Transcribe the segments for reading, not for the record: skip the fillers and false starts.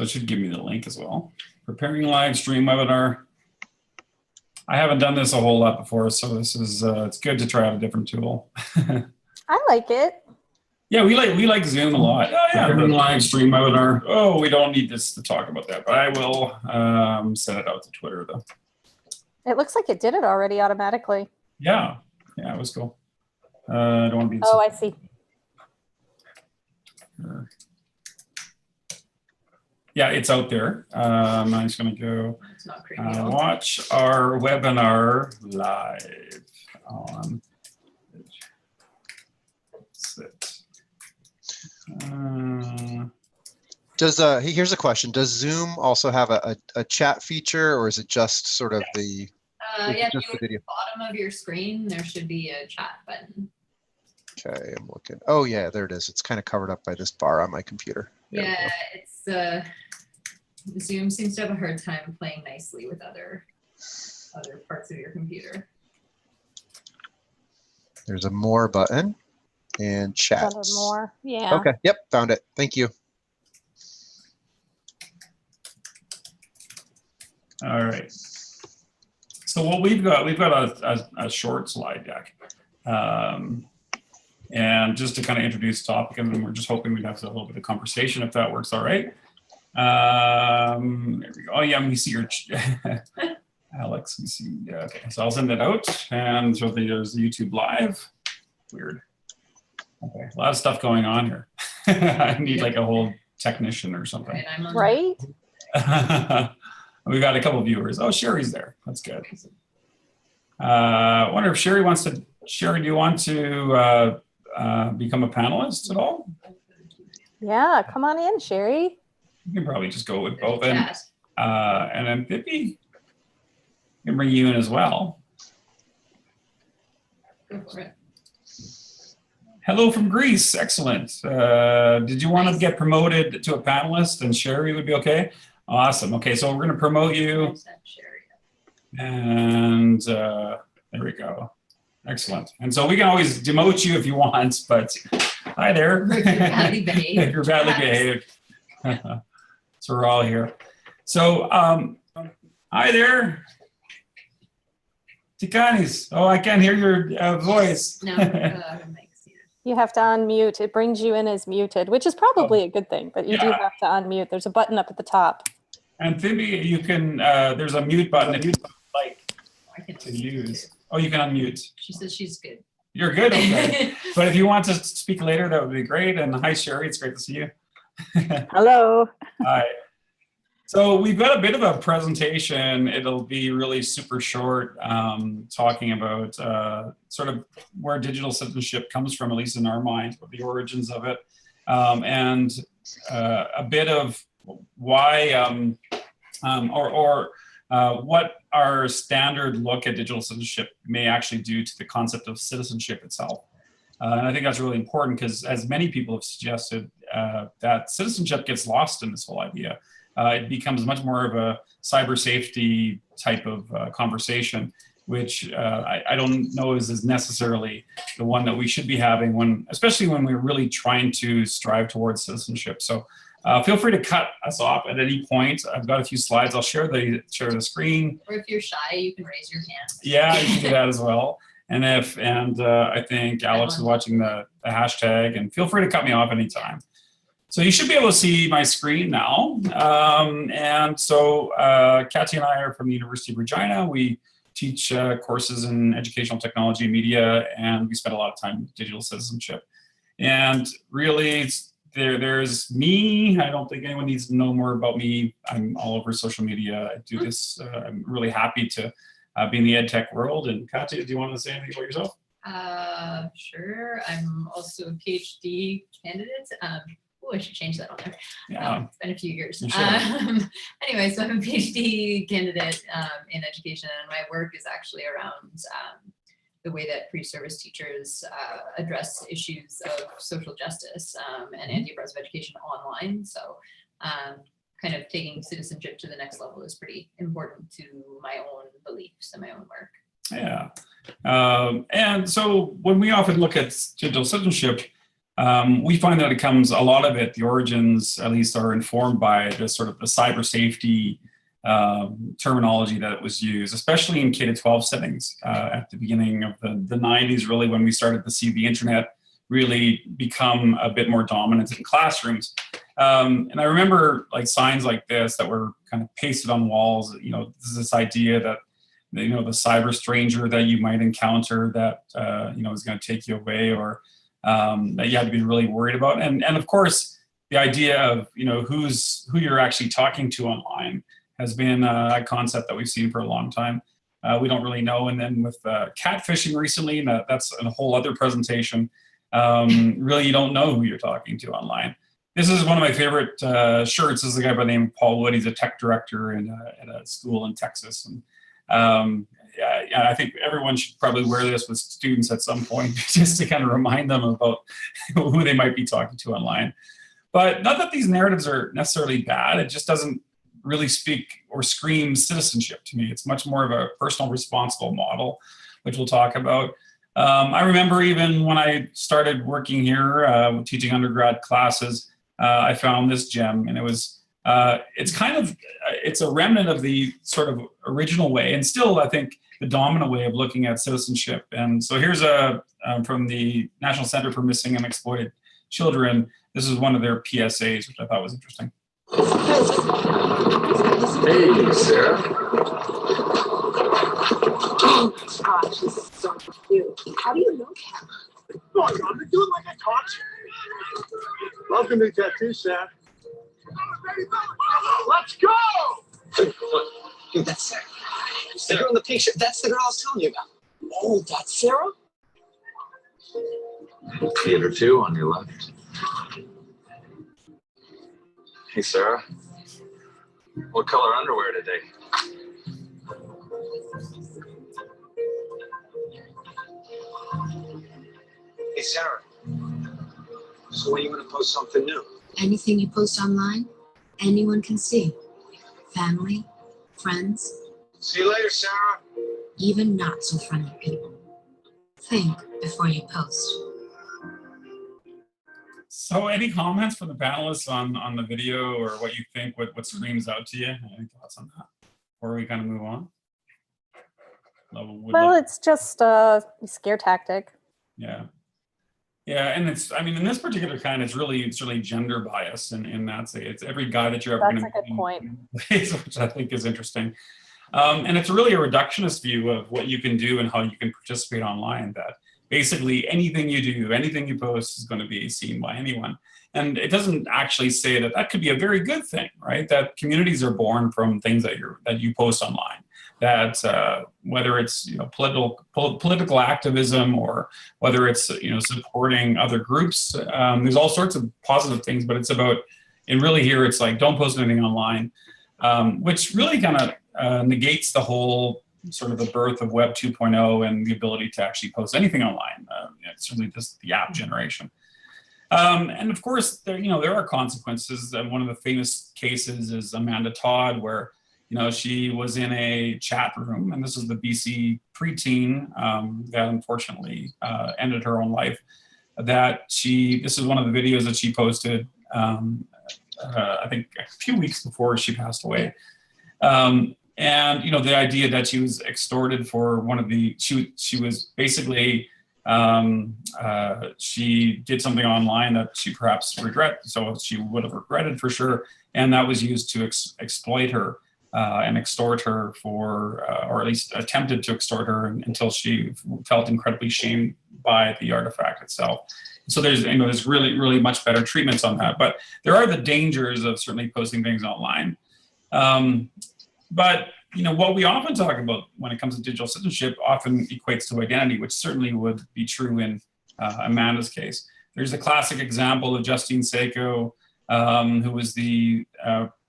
So it should give me the link as well. Preparing live stream webinar. I haven't done this a whole lot before, so this is it's good to try out a different tool. I like it. Yeah, we like Zoom a lot. Oh yeah, preparing live stream webinar. Oh, we don't need this to talk about that, but I will send it out to Twitter though. It looks like it did it already automatically. Yeah, it was cool. I don't want to be. Oh, I see. Yeah, it's out there. I'm just going to go It's not creepy. watch our webinar live on. Here's a question. Does Zoom also have a chat feature, or is it just sort of the Yeah, if just you the go to video? the bottom of your screen, there should be a chat button. Okay, I'm looking. Oh yeah, there it is. It's kind of covered up by this bar on my computer. There we Yeah, go. it's Zoom seems to have a hard time playing nicely with other parts of your computer. There's a more button and chat. More. Yeah. Okay. Yep. Found it. Thank you. All right. So what we've got a short slide deck. And just to kind of introduce the topic, and then we're just hoping we'd have a little bit of conversation if that works all right. There we go. Oh yeah, we see your Alex, we see. Yeah, okay, so I'll send that out, and so there's the YouTube live. Weird. Okay, a lot of stuff going on here. I need like a whole technician or something. Right, I'm on Right? We got a couple of viewers. Oh, Sherry's there. That's good. I wonder if Sherry wants to. Sherry, do you want to become a panelist at all? Yeah, come on in, Sherry. You can probably just go with both. chat. And then Pippi, can bring you in as well. Go for it. Hello from Greece. Excellent. Did you want to get promoted to a panelist and Sherry would be okay? Awesome. Okay, so we're going to promote you. I sent Sherry. And there we go. Excellent. And so we can always demote you if you want, but hi there. If you're badly behaved. If you're badly behaved. So we're all here. So hi there. Tikanis. Oh, I can't hear your voice. No, mic's muted. You have to unmute. It brings you in as muted, which is probably a good thing, but you do Yeah. have to unmute. There's a button up at the top. And Phoebe, you can, there's a mute button if you'd like I can to use. Oh, you can unmute. She says she's good. You're good. Okay. But if you want to speak later, that would be great. And hi, Sherry. It's great to see you. Hello. Hi. So we've got a bit of a presentation. It'll be really super short, talking about sort of where digital citizenship comes from, at least in our mind, what the origins of it, and a bit of why what our standard look at digital citizenship may actually do to the concept of citizenship itself. And I think that's really important because, as many people have suggested, that citizenship gets lost in this whole idea. It becomes much more of a cyber safety type of conversation, which I don't know is necessarily the one that we should be having especially when we're really trying to strive towards citizenship. So feel free to cut us off at any point. I've got a few slides. I'll share the screen. Or if you're shy, you can raise your hand. Yeah, you can do that as well. And I think Alex is watching the hashtag, and feel free to cut me off anytime. So you should be able to see my screen now. And so Katya and I are from the University of Regina. We teach courses in educational technology and media, and we spend a lot of time with digital citizenship. And really, there's me. I don't think anyone needs to know more about me. I'm all over social media. I do this. I'm really happy to be in the ed tech world. And Katya, do you want to say anything about yourself? Sure. I'm also a PhD candidate. Oh, I should change that on there. Yeah. It's been a few years. You should. Anyway, so I'm a PhD candidate in education, and my work is actually around the way that pre-service teachers address issues of social justice and anti-oppressive education online. So kind of taking citizenship to the next level is pretty important to my own beliefs and my own work. Yeah. And so when we often look at digital citizenship, we find that it comes, a lot of it, the origins at least are informed by the sort of the cyber safety terminology that was used, especially in K-12 settings at the beginning of the 90s, really, when we started to see the internet really become a bit more dominant in classrooms. And I remember like signs like this that were kind of pasted on walls. You know, this idea that, you know, the cyber stranger that you might encounter that, you know, is going to take you away, or that you had to be really worried about. And of course, the idea of, you know, who you're actually talking to online has been a concept that we've seen for a long time. We don't really know. And then with catfishing recently, that's a whole other presentation. Really, you don't know who you're talking to online. This is one of my favorite shirts. This is a guy by the name of Paul Wood. He's a tech director at a school in Texas. And yeah, I think everyone should probably wear this with students at some point just to kind of remind them about who they might be talking to online. But not that these narratives are necessarily bad. It just doesn't really speak or scream citizenship to me. It's much more of a personal responsible model, which we'll talk about. I remember even when I started working here, teaching undergrad classes, I found this gem, and it was, it's a remnant of the sort of original way, and still, I think, the dominant way of looking at citizenship. And so here's from the National Center for Missing and Exploited Children. This is one of their PSAs, which I thought was interesting. Hey, Sarah. Oh my gosh, this is so cute. How do you know Kat? Oh, I'm gonna do it like I taught you. Welcome to Tattoo Shack. Let's go! Dude, that's Sarah. The girl in the pink shirt. That's the girl I was telling you about. Oh, that's Sarah? Theater 2 on your left. Hey, Sarah. What color underwear today? Hey, Sarah. So when are you going to post something new? Anything you post online, anyone can see. Family, friends, See you later, Sarah. even not so friendly people. Think before you post. So any comments from the panelists on the video, or what you think, what screams out to you? Any thoughts on that? Or we kind of move on? Well, it's just a scare tactic. Yeah. Yeah, and it's, I mean, in this particular kind, it's really gender bias, and that's it's every guy that you're ever That's going a good point. which I think is interesting. And it's really a reductionist view of what you can do and how you can participate online, that basically anything you do, anything you post is going to be seen by anyone. And it doesn't actually say that could be a very good thing, right? That communities are born from things that you post online. That whether it's, you know, political activism, or whether it's, you know, supporting other groups, there's all sorts of positive things. But it's about, and really here it's like, don't post anything online, which really kind of negates the whole sort of the birth of Web 2.0 and the ability to actually post anything online. Certainly just the app generation. And of course, there are consequences. One of the famous cases is Amanda Todd, where, you know, she was in a chat room, and this is the BC preteen that unfortunately ended her own life. This is one of the videos that she posted, I think a few weeks before she passed away. And, you know, the idea that she was extorted for she was basically, she did something online that she perhaps so she would have regretted for sure. And that was used to exploit her and extort her or at least attempted to extort her until she felt incredibly shamed by the artifact itself. So there's really, really much better treatments on that. But there are the dangers of certainly posting things online. But, you know, what we often talk about when it comes to digital citizenship often equates to identity, which certainly would be true in Amanda's case. There's a classic example of Justine Seiko, who was the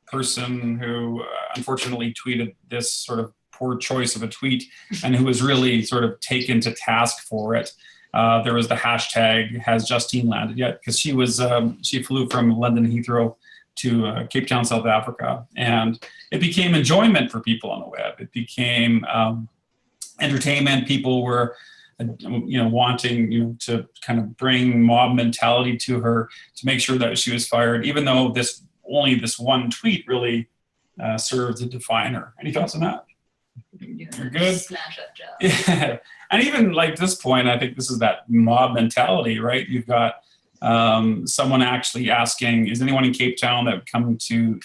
person who unfortunately tweeted this sort of poor choice of a tweet, and who was really sort of taken to task for it. There was the hashtag, has Justine landed yet? Because she flew from London Heathrow to Cape Town, South Africa. And it became enjoyment for people on the web. It became entertainment. People were wanting, to kind of bring mob mentality to her to make sure that she was fired, even though only this one tweet really served to define her. Any thoughts on that? You're good? Smash up job. Yeah. And even like this point, I think this is that mob mentality, right? You've got someone actually asking, is anyone in Cape Town that would come to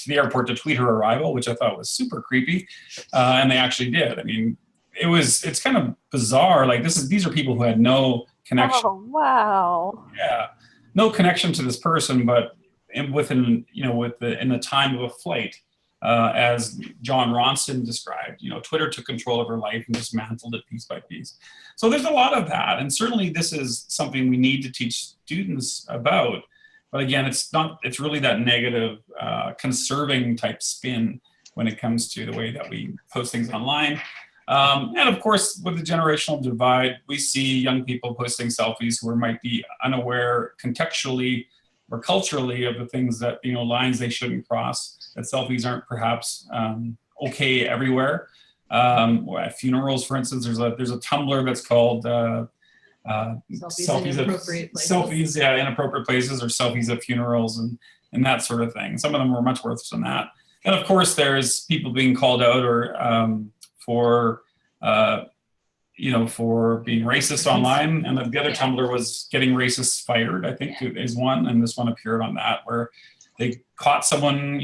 the airport to tweet her arrival, which I thought was super creepy. And they actually did. I mean, it's kind of bizarre. Like these are people who had no connection. Oh, wow. Yeah. No connection to this person, but in the time of a flight, as John Ronson described, Twitter took control of her life and dismantled it piece by piece. So there's a lot of that, and certainly this is something we need to teach students about. But again, it's really that negative, conserving type spin when it comes to the way that we post things online. And of course, with the generational divide, we see young people posting selfies who might be unaware contextually or culturally of the things that, lines they shouldn't cross, that selfies aren't perhaps okay everywhere. At funerals, for instance, there's a Tumblr that's called Selfies in inappropriate places. Selfies, yeah, inappropriate places, or selfies at funerals and that sort of thing. Some of them were much worse than that. And of course, there's people being called out or for being racist online. And the other Tumblr was getting racists fired, I think is one. And this one appeared on that, where they caught someone,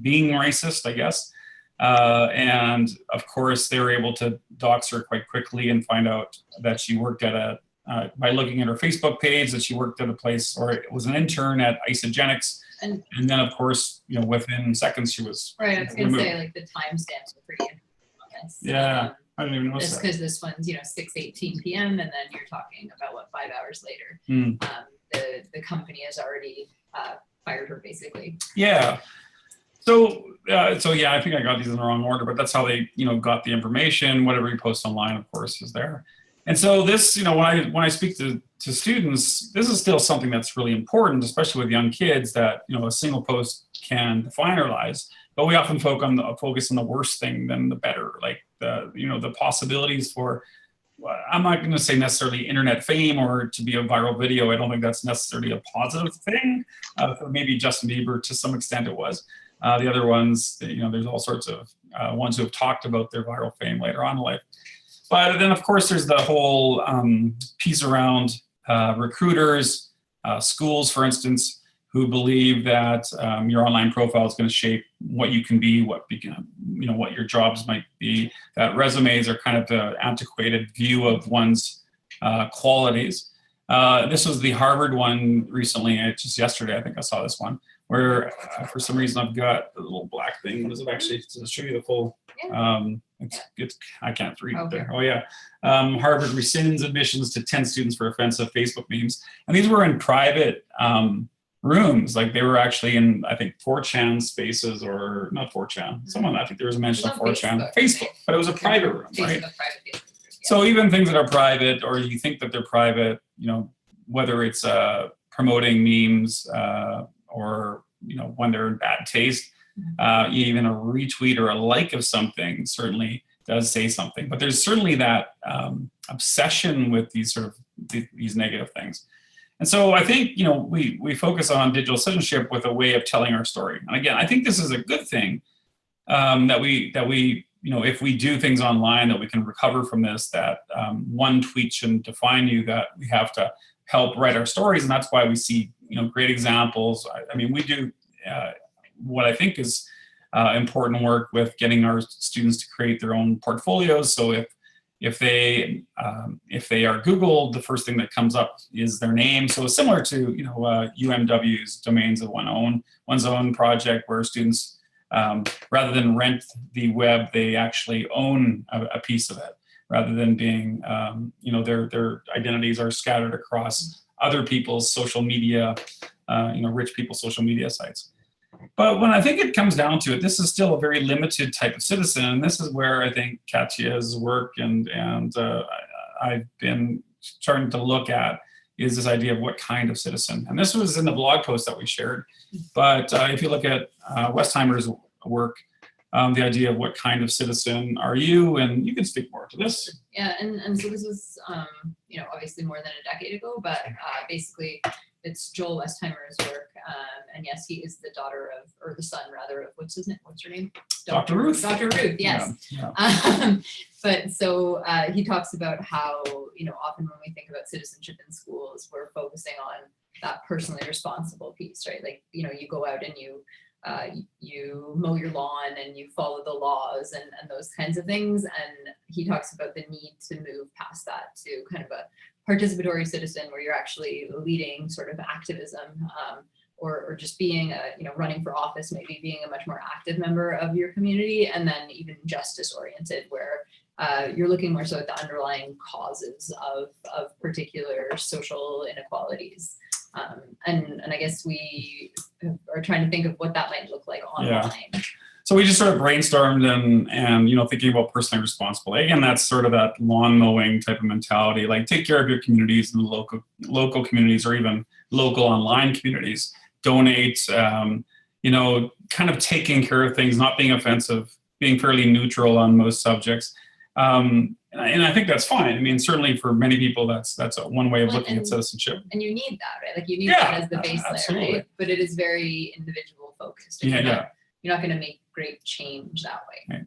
being racist, I guess. And of course, they were able to dox her quite quickly and find out that she worked at by looking at her Facebook page, that she worked at a place, or it was an intern at Isogenics. And then, of course, within seconds, she was right. I was going to removed. say, like, the timestamps are pretty interesting on this. Yeah, I didn't even know Just that. because this one's 6:18 p.m. and then you're talking about 5 hours later. The company has already fired her, basically. Yeah. So yeah, I think I got these in the wrong order, but that's how they got the information. Whatever you post online, of course, is there. And so this, when I speak to students, this is still something that's really important, especially with young kids, that a single post can define our lives. But we often focus on the worst thing than the better, like the possibilities for. I'm not going to say necessarily internet fame or to be a viral video. I don't think that's necessarily a positive thing. Maybe Justin Bieber, to some extent, it was. The other ones, there's all sorts of ones who have talked about their viral fame later on in life. But then, of course, there's the whole piece around recruiters, schools, for instance, who believe that your online profile is going to shape what you can be, what your jobs might be. That resumes are kind of the antiquated view of one's qualities. This was the Harvard one recently, just yesterday, I think I saw this one, where for some reason I've got the little black thing. Does it actually show you the full? I can't read it there. Oh yeah. Harvard rescinds admissions to 10 students for offensive Facebook memes. And these were in private rooms. Like they were actually in, I think, 4chan spaces, or not 4chan. I think there was a mention of 4chan. Facebook, but it was a private room, right? So even things that are private, or you think that they're private, whether it's promoting memes or when they're in bad taste, even a retweet or a like of something certainly does say something. But there's certainly that obsession with these sort of these negative things. And so I think we focus on digital citizenship with a way of telling our story. And again, I think this is a good thing that we if we do things online, that we can recover from this, that one tweet shouldn't define you, that we have to help write our stories. And that's why we see great examples. I mean, we do what I think is important work with getting our students to create their own portfolios. So if they are Googled, the first thing that comes up is their name. So similar to UMW's Domains of One's Own project, where students, rather than rent the web, they actually own a piece of it, rather than being their identities are scattered across other people's social media, rich people's social media sites. But when I think it comes down to it, this is still a very limited type of citizen. And this is where I think Katya's work and I've been starting to look at is this idea of what kind of citizen. And this was in the blog post that we shared. But if you look at Westheimer's work, the idea of what kind of citizen are you, and you can speak more to this. Yeah, and so this was, obviously more than a decade ago, but basically it's Joel Westheimer's work. And yes, he is the daughter of, or the son rather of, what's her name? Dr. Ruth. Dr. Ruth, yes. Yeah. But so he talks about how, often when we think about citizenship in schools, we're focusing on that personally responsible piece, right? Like, you go out and you mow your lawn and you follow the laws and those kinds of things. And he talks about the need to move past that to kind of a participatory citizen where you're actually leading sort of activism, or just being running for office, maybe being a much more active member of your community, and then even justice oriented where you're looking more so at the underlying causes of particular social inequalities. And I guess we are trying to think of what that might look like online. Yeah. So we just sort of brainstormed and thinking about personally responsible. Again, that's sort of that lawn mowing type of mentality, like take care of your communities and local communities, or even local online communities. Donate, kind of taking care of things, not being offensive, being fairly neutral on most subjects. And I think that's fine. I mean, certainly for many people, that's one way of looking at citizenship. And you need that, right? Like you need that as the base layer, right? But it is very individual focused. You're not going to make great change that way. Right.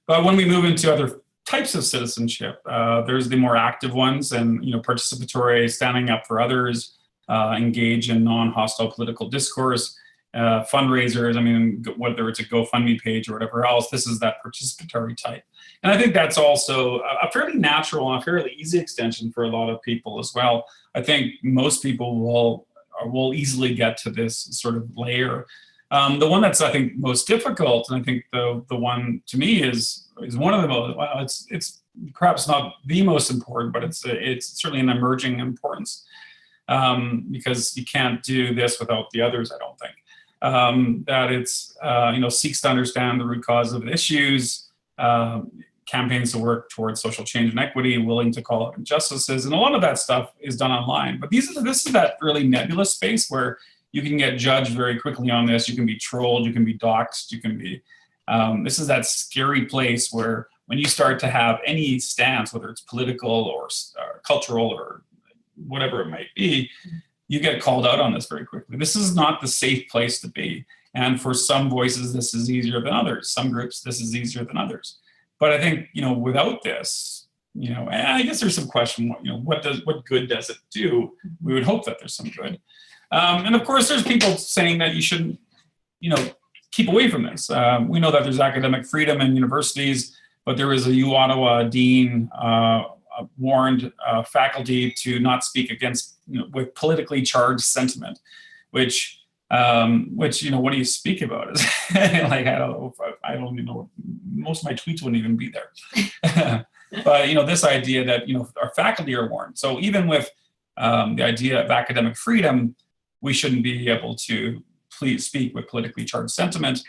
But when we move into other types of citizenship, there's the more active ones, and participatory, standing up for others, engage in non-hostile political discourse, fundraisers. I mean, whether it's a GoFundMe page or whatever else, this is that participatory type. And I think that's also a fairly natural and a fairly easy extension for a lot of people as well. I think most people will easily get to this sort of layer. The one that's, I think, most difficult, and I think the one to me is one of the most, well, it's perhaps not the most important, but it's certainly an emerging importance, because you can't do this without the others, I don't think. That it's, seeks to understand the root cause of issues, campaigns to work towards social change and equity, willing to call out injustices, and a lot of that stuff is done online. But this is that really nebulous space where you can get judged very quickly on this. You can be trolled, you can be doxxed, you can be, this is that scary place where when you start to have any stance, whether it's political or cultural or whatever it might be, you get called out on this very quickly. This is not the safe place to be. And for some voices, this is easier than others. Some groups, this is easier than others. But I think, without this, and I guess there's some question, what good does it do? We would hope that there's some good. And of course, there's people saying that you shouldn't, keep away from this. We know that there's academic freedom in universities, but there was a U Ottawa dean warned faculty to not speak against, with politically charged sentiment, which what do you speak about? Is like, I don't even know. Most of my tweets wouldn't even be there. But this idea that our faculty are warned. So even with the idea of academic freedom, we shouldn't be able to speak with politically charged sentiment.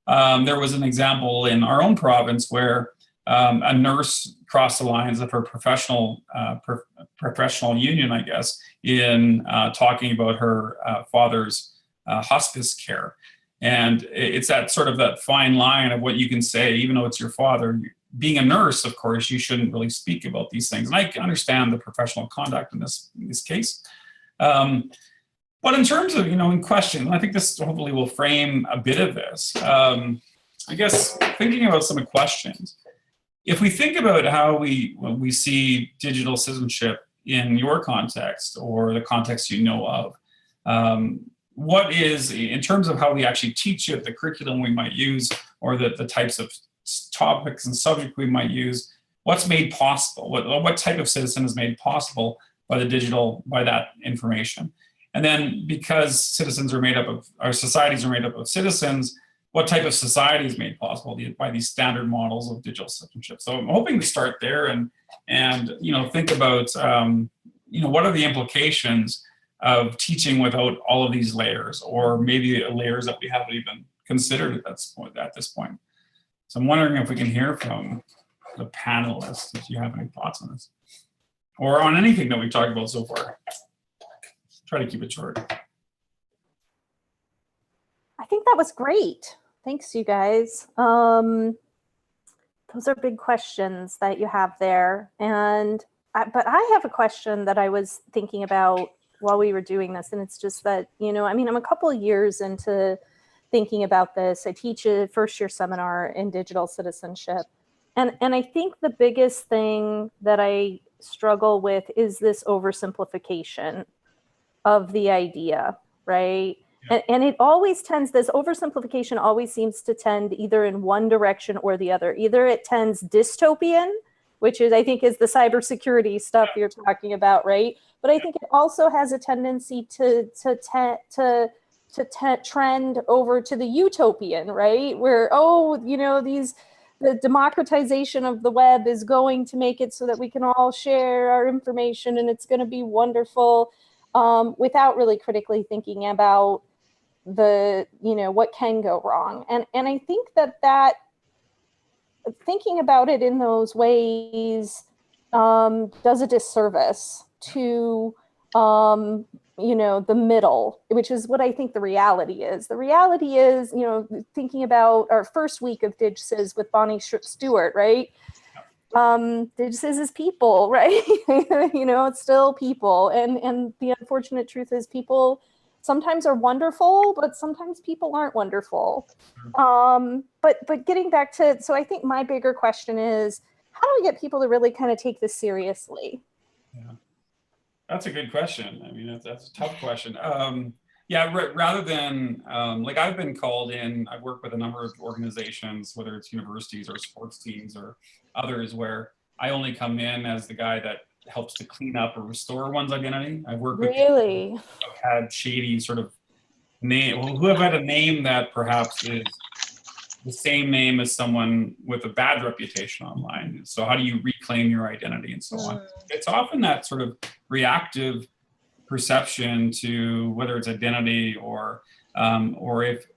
There was an example in our own province where a nurse crossed the lines of her professional union, I guess, in talking about her father's hospice care. And it's that sort of that fine line of what you can say, even though it's your father. Being a nurse, of course, you shouldn't really speak about these things. And I can understand the professional conduct in this case. But in terms of, in question, I think this hopefully will frame a bit of this. I guess thinking about some questions. If we think about how we see digital citizenship in your context or the context of, what is, in terms of how we actually teach it, the curriculum we might use, or the types of topics and subject we might use, what's made possible? What type of citizen is made possible by by that information? And then because citizens are made up of, our societies are made up of citizens, what type of society is made possible by these standard models of digital citizenship? So I'm hoping to start there and think about, what are the implications of teaching without all of these layers, or maybe layers that we haven't even considered at this point. So I'm wondering if we can hear from the panelists, if you have any thoughts on this, or on anything that we've talked about so far. Try to keep it short. I think that was great. Thanks, you guys. Those are big questions that you have there. But I have a question that I was thinking about while we were doing this. And it's just that, I'm a couple of years into thinking about this. I teach a first-year seminar in digital citizenship. And I think the biggest thing that I struggle with is this oversimplification of the idea, right? And it always tends, this oversimplification always seems to tend either in one direction or the other. Either it tends dystopian, which is, I think, is the cybersecurity stuff you're talking about, right? But I think it also has a tendency to trend over to the utopian, right? Where, the democratization of the web is going to make it so that we can all share our information and it's going to be wonderful, without really critically thinking about what can go wrong. And I think that thinking about it in those ways does a disservice to the middle, which is what I think the reality is. The reality is, thinking about our first week of DigSys with Bonnie Stewart, right? DigSys is people, right? It's still people. And the unfortunate truth is people sometimes are wonderful, but sometimes people aren't wonderful. But getting back to, so I think my bigger question is, how do we get people to really kind of take this seriously? Yeah, that's a good question. I mean, that's a tough question. Rather than, I've been called in, I've worked with a number of organizations, whether it's universities or sports teams or others, where I only come in as the guy that helps to clean up or restore one's identity. I've worked with people who have had shady sort of name, who have had a name that perhaps is the same name as someone with a bad reputation online. So how do you reclaim your identity and so on? It's often that sort of reactive perception to whether it's identity or if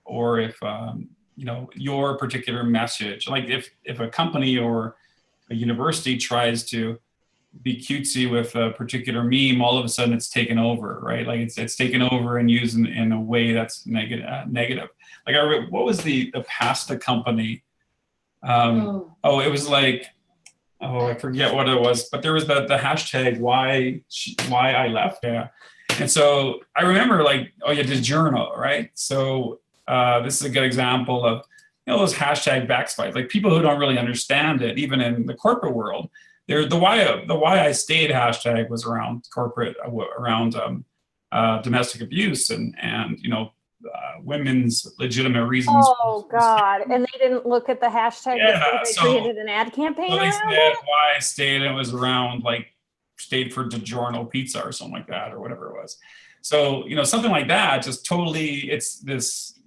your particular message, like if a company or a university tries to be cutesy with a particular meme, all of a sudden it's taken over, right? Like it's taken over and used in a way that's negative. Like what was the pasta company? It was like, I forget what it was, but there was the hashtag why I left. Yeah. And so I remember DiGiorno, right? So this is a good example of, those hashtag backspites, like people who don't really understand it, even in the corporate world. The why I stayed hashtag was around corporate, around domestic abuse and women's legitimate reasons. Oh God! And they didn't look at the hashtag. Yeah, they created an ad campaign. So they around said it? why I stayed, and it was around stayed for DiGiorno pizza or something like that, or whatever it was. So something like that, just totally. It's this.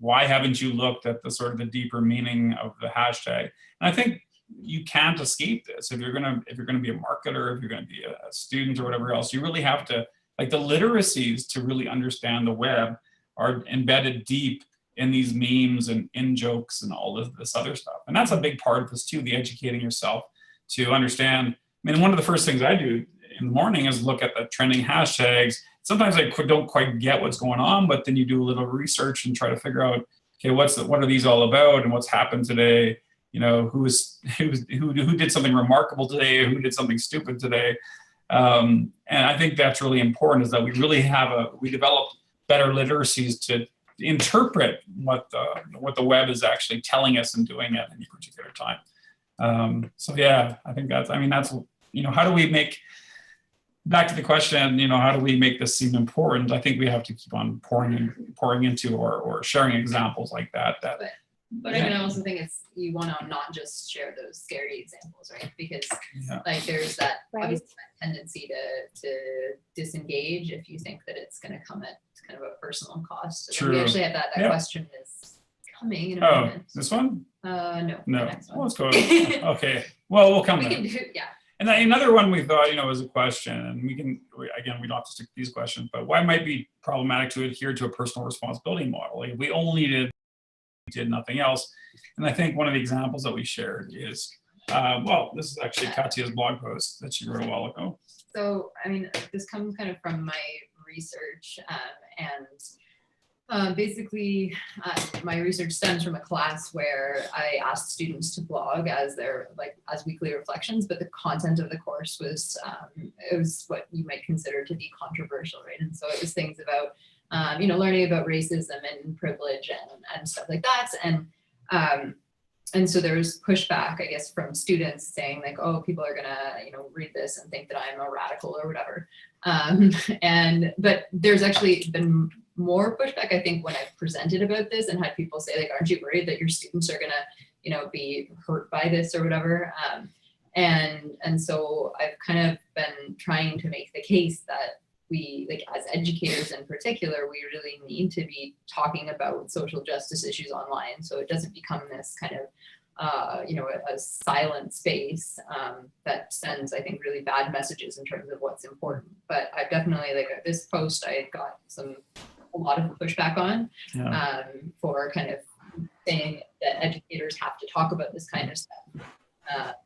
Why haven't you looked at the sort of the deeper meaning of the hashtag? And I think you can't escape this if you're gonna be a marketer, if you're gonna be a student or whatever else. You really have to, the literacies to really understand the web are embedded deep in these memes and in jokes and all of this other stuff. And that's a big part of this too, the educating yourself to understand. I mean, one of the first things I do in the morning is look at the trending hashtags. Sometimes I don't quite get what's going on, but then you do a little research and try to figure out, okay, what are these all about and what's happened today? Who did something remarkable today? Who did something stupid today? And I think that's really important, is that we really we develop better literacies to interpret what the web is actually telling us and doing at any particular time. I think that's how do we make, back to the question, how do we make this seem important? I think we have to keep on pouring into or sharing examples like that. But I also think you want to not just share those scary examples, right? Because there's that obviously that tendency to disengage if you think that it's going to come at kind of a personal cost. So we actually have that question is coming in a moment. This one? No. No. The next one. Let's go. Okay. Well, we'll come there. And then another one we thought, was a question, and we don't have to stick to these questions, but why might be problematic to adhere to a personal responsibility model? Like if we only did nothing else. And I think one of the examples that we shared is, this is actually Katya's blog post that she wrote a while ago. So, this comes kind of from my research, and Basically, my research stems from a class where I asked students to blog as as weekly reflections, but the content of the course was it was what you might consider to be controversial, right? And so it was things about learning about racism and privilege and stuff like that, and so there was pushback, I guess, from students saying like, oh, people are gonna read this and think that I'm a radical or whatever, but there's actually been more pushback, I think, when I've presented about this and had people say like, aren't you worried that your students are gonna be hurt by this or whatever, and so I've kind of been trying to make the case that we, like as educators in particular, we really need to be talking about social justice issues online, so it doesn't become this kind of a silent space that sends, I think, really bad messages in terms of what's important. But I've definitely, like this post, I got a lot of pushback on for kind of saying that educators have to talk about this kind of stuff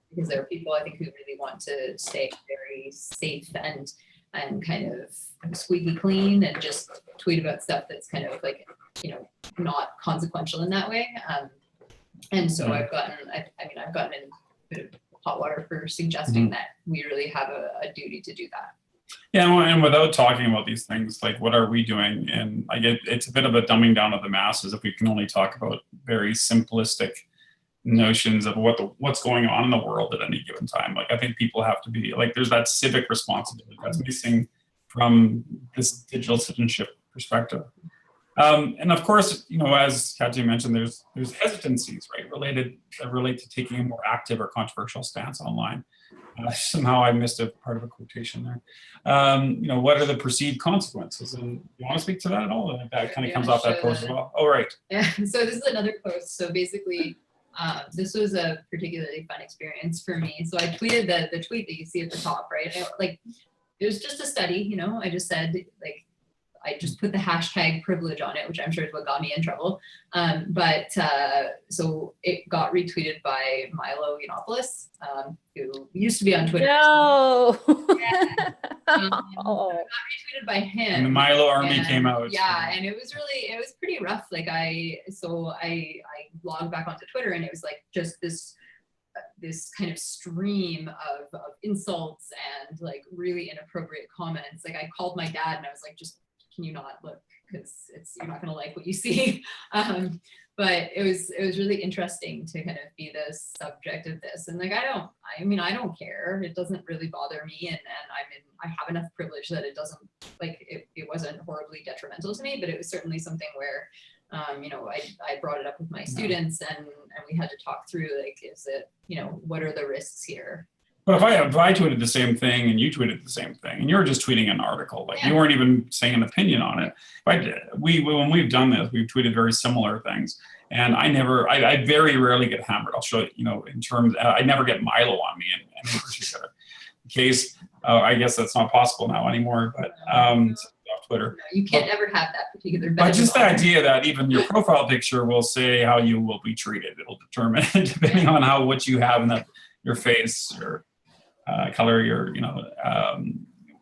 because there are people, I think, who really want to stay very safe and kind of squeaky clean and just tweet about stuff that's kind of like, not consequential in that way. And so I've gotten in a bit of hot water for suggesting that we really have a duty to do that. Yeah, and without talking about these things, like what are we doing? And I get it's a bit of a dumbing down of the masses if we can only talk about very simplistic notions of what's going on in the world at any given time. Like I think people have to be like, there's that civic responsibility that's missing from this digital citizenship perspective. And of course, as Katja mentioned, there's hesitancies, right, relate to taking a more active or controversial stance online. Somehow I missed a part of a quotation there. What are the perceived consequences? And you want to speak to that at all? That kind of comes off that post as well. Oh, right. Yeah. So this is another post. So basically, this was a particularly fun experience for me. So I tweeted the tweet that you see at the top, right? It was just a study, I just said, like, I just put the hashtag privilege on it, which I'm sure is what got me in trouble. So it got retweeted by Milo Yiannopoulos, who used to be on Twitter. No. Yeah. Got retweeted by him. And the Milo army came out. Yeah, and it was pretty rough. Like I logged back onto Twitter, and it was like just this kind of stream of insults and like really inappropriate comments. Like I called my dad and I was like, just can you not look, because you're not going to like what you see. But it was really interesting to kind of be the subject of this. And like, I don't care. It doesn't really bother me. And I have enough privilege that it doesn't, like, it wasn't horribly detrimental to me, but it was certainly something where, I brought it up with my students and we had to talk through, like, is it, what are the risks here? But if I tweeted the same thing and you tweeted the same thing, and you were just tweeting an article, like you weren't even saying an opinion on it. When we've done this, we've tweeted very similar things, and I very rarely get hammered. I'll show you, in terms, I never get Milo on me in particular case. I guess that's not possible now anymore, but off Twitter. No, you can't ever have that particular. But just the idea that even your profile picture will say how you will be treated. It'll determine depending on what you have in your face or color, your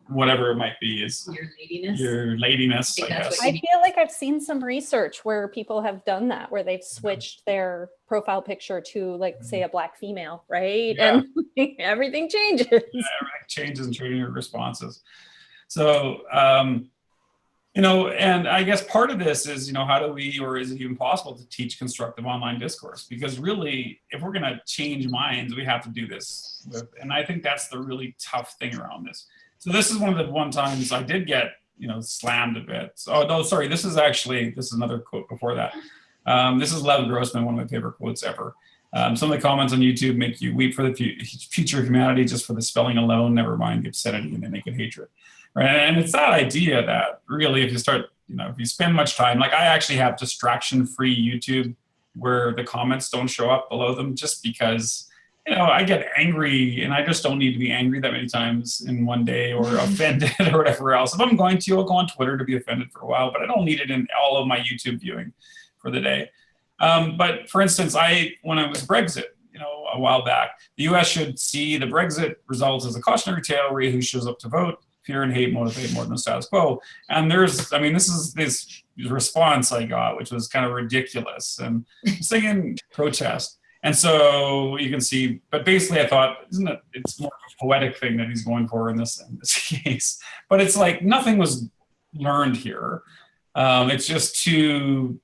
whatever it might be, is your ladiness, I guess. I feel like I've seen some research where people have done that, where they've switched their profile picture to, like, say, a Black female, right? Yeah. And everything changes. Yeah, right. Changes in treating your responses. So, and I guess part of this is, how do we, or is it even possible to teach constructive online discourse? Because really, if we're going to change minds, we have to do this. And I think that's the really tough thing around this. So this is one of the times I did get, slammed a bit. Oh, no, sorry. This is another quote before that. This is Lev Grossman, one of my favorite quotes ever. Some of the comments on YouTube make you weep for the future of humanity just for the spelling alone, never mind the obscenity and the naked hatred. Right? And it's that idea that really, if you start, if you spend much time, like I actually have distraction-free YouTube where the comments don't show up below them, just because, I get angry and I just don't need to be angry that many times in one day, or offended or whatever else. If I'm going to, I'll go on Twitter to be offended for a while, but I don't need it in all of my YouTube viewing for the day. But for instance, when it was Brexit, a while back, the US should see the Brexit results as a cautionary tale where who shows up to vote fear and hate motivate more than the status quo. And there's, I mean, this is this response I got, which was kind of ridiculous and singing protest. And so you can see, but basically I thought, isn't it, it's more of a poetic thing that he's going for in this case. But it's like nothing was learned here. It's just two,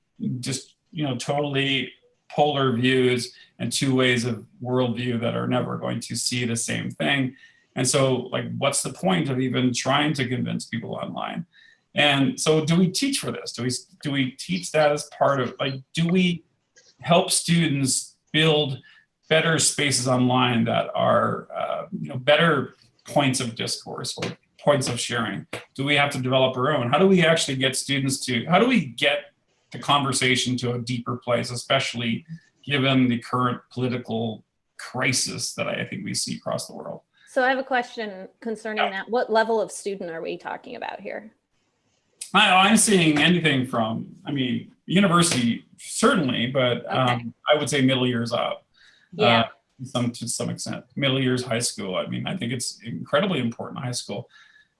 totally polar views and two ways of worldview that are never going to see the same thing. And so, like, what's the point of even trying to convince people online? And so, do we teach for this? Do we teach that as part of, like, do we help students build better spaces online that are, better points of discourse or points of sharing? Do we have to develop our own? How do we actually get students to? How do we get the conversation to a deeper place, especially given the current political crisis that I think we see across the world? So I have a question concerning that. What level of student are we talking about here? I'm seeing anything from, I mean, university certainly, but I would say middle years up. Yeah. To some extent, middle years, high school. I mean, I think it's incredibly important, high school,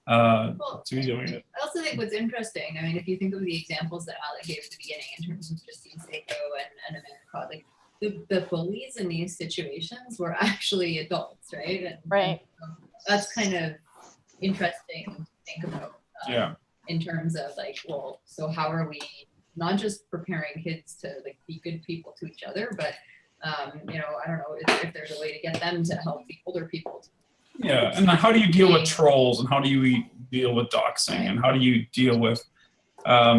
to be doing it. I also think what's interesting, I mean, if you think of the examples that Alec gave at the beginning in terms of Justine Seiko and America, like the bullies in these situations were actually adults, right? And that's kind of interesting to think about. In terms of like, well, so how are we not just preparing kids to like be good people to each other, but I don't know if there's a way to get them to help the older people. Yeah, and how do you deal with trolls, and how do you deal with doxing, and how do you deal with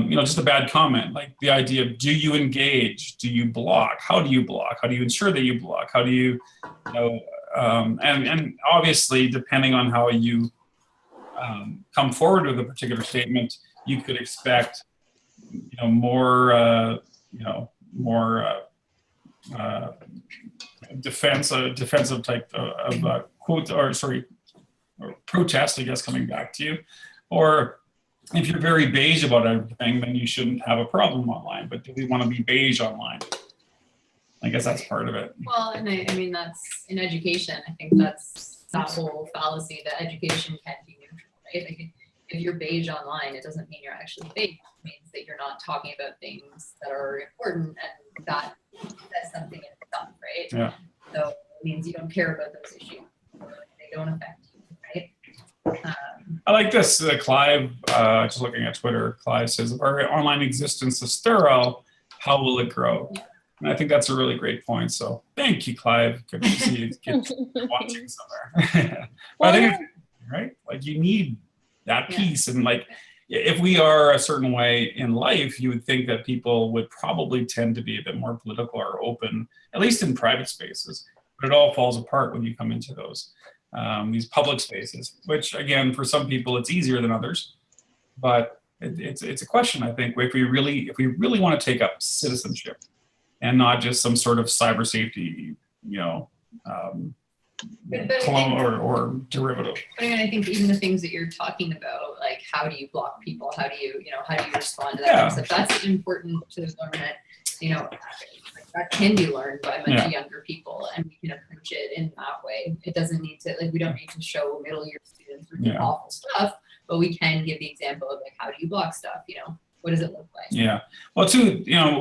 just a bad comment? Like the idea of, do you engage? Do you block? How do you block? How do you ensure that you block? How do you, and obviously depending on how you come forward with a particular statement, you could expect, more defensive type of quote, or protest, I guess, coming back to you. Or if you're very beige about everything, then you shouldn't have a problem online. But do we want to be beige online? I guess that's part of it. Well, and I mean, that's in education. I think that's that whole fallacy that education can be neutral, right? Like if you're beige online, it doesn't mean you're actually beige. It means that you're not talking about things that are important, and that's something in itself, right? Yeah. So it means you don't care about those issues. They don't affect you, right? I like this. Clive, just looking at Twitter, Clive says, if our online existence is sterile, how will it grow? And I think that's a really great point. So thank you, Clive. Good to see you watching somewhere. But I think, right? Like you need that piece. And like, if we are a certain way in life, you would think that people would probably tend to be a bit more political or open, at least in private spaces. But it all falls apart when you come into these public spaces, which again, for some people, it's easier than others. But it's a question, I think, if we really want to take up citizenship and not just some sort of cyber safety, clone or derivative. But I mean, I think even the things that you're talking about, like how do you block people? How do you respond to that? Yeah. Stuff? That's important to learn that, that can be learned by much younger people, and we can approach it in that way. It doesn't need to, we don't need to show middle year students doing awful stuff, but we can give the example of how do you block stuff, what does it look like? Yeah. Well,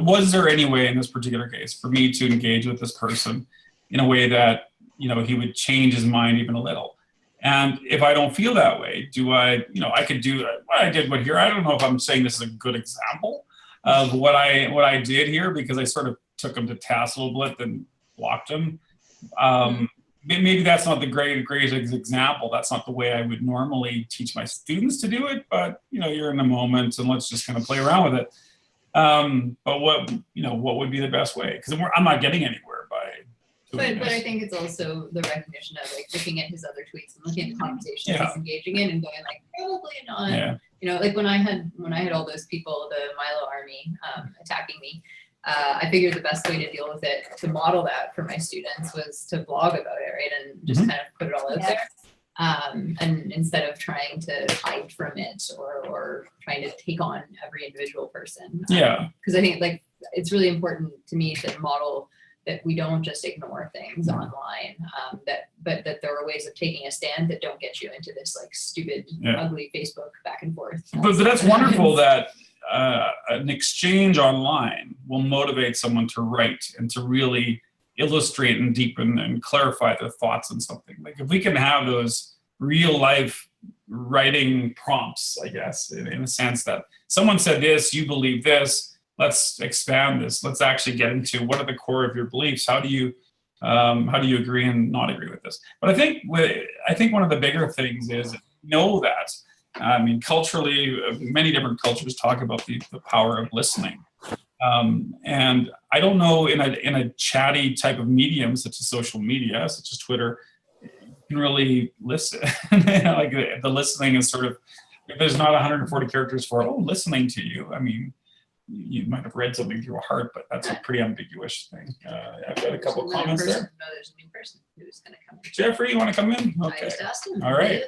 was there any way in this particular case for me to engage with this person in a way that, he would change his mind even a little? And if I don't feel that way, do I, I could do what I did here. I don't know if I'm saying this is a good example of what I did here, because I sort of took him to task a little bit and blocked him. Maybe that's not the greatest example. That's not the way I would normally teach my students to do it, but you're in the moment and let's just kind of play around with it. But what would be the best way? Because I'm not getting anywhere by doing But this. I think it's also the recognition of looking at his other tweets and looking at the conversations he's engaging in and going probably not. Yeah. When I had all those people, the Milo army attacking me, I figured the best way to deal with it, to model that for my students, was to blog about it, right? And just kind of put it all out there. And instead of trying to hide from it or trying to take on every individual person. Yeah. Because I think it's really important to me to model that we don't just ignore things online, but that there are ways of taking a stand that don't get you into this like stupid, ugly Facebook back and forth. But that's wonderful that an exchange online will motivate someone to write and to really illustrate and deepen and clarify their thoughts on something. Like if we can have those real life writing prompts, I guess, in a sense that someone said this, you believe this, let's expand this. Let's actually get into what are the core of your beliefs. How do you agree and not agree with this? But I think one of the bigger things is know that. I mean, culturally, many different cultures talk about the power of listening. And I don't know, in a chatty type of medium, such as social media, such as Twitter, you can really listen. Like the listening is sort of, if there's not 140 characters for, listening to you, I mean, you might have read something to your heart, but that's a pretty ambiguous thing. I've got a couple of comments there. No, there's a new person who's going to come in. Jeffrey, you want to come in? Okay. I just asked him. All right.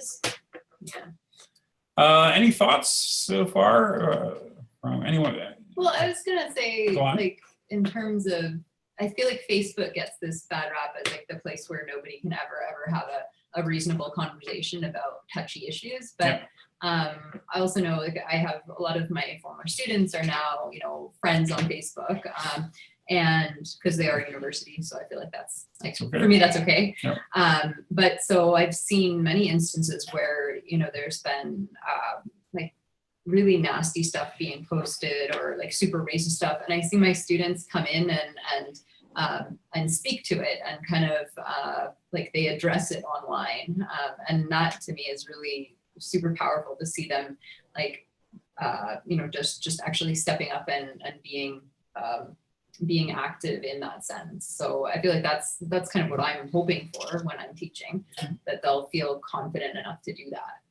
Yeah. Any thoughts so far from anyone? Well, I was going to say, Go on. like, in terms of, I feel like Facebook gets this bad rap as like the place where nobody can ever have a reasonable conversation about touchy issues. But I also know, like, I have a lot of my former students are now, friends on Facebook, and because they are university, so I feel like that's like, okay. for me, that's okay. Yeah. But so I've seen many instances where, there's been like really nasty stuff being posted or like super racist stuff. And I see my students come in and speak to it and kind of like they address it online. And that to me is really super powerful to see them like, just actually stepping up and being active in that sense. So I feel like that's kind of what I'm hoping for when I'm teaching, that they'll feel confident enough to do that.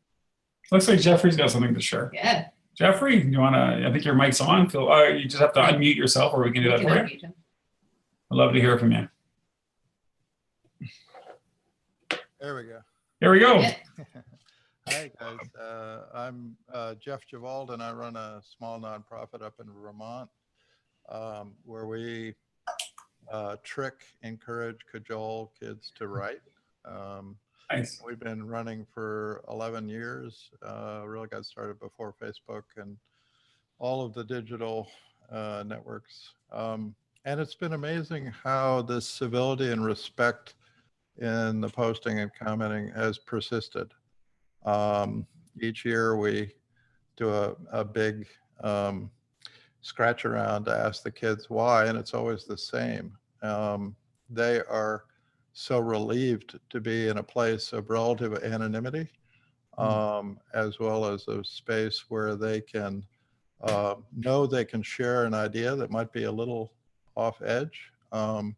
Looks like Jeffrey's got something to share. Yeah. Jeffrey, you want to, I think your mic's on. You just have to unmute yourself, or we can do that for you. Unmute him. I'd love to hear from you. There we go. Here we go. Yeah. Hi guys, I'm Jeff Walden. I run a small nonprofit up in Vermont where we trick, encourage, cajole kids to write. Nice. We've been running for 11 years. Really got started before Facebook and all of the digital networks. And it's been amazing how this civility and respect in the posting and commenting has persisted. Each year we do a big scratch around to ask the kids why, and it's always the same. They are so relieved to be in a place of relative anonymity, as well as a space where they can know they can share an idea that might be a little off edge and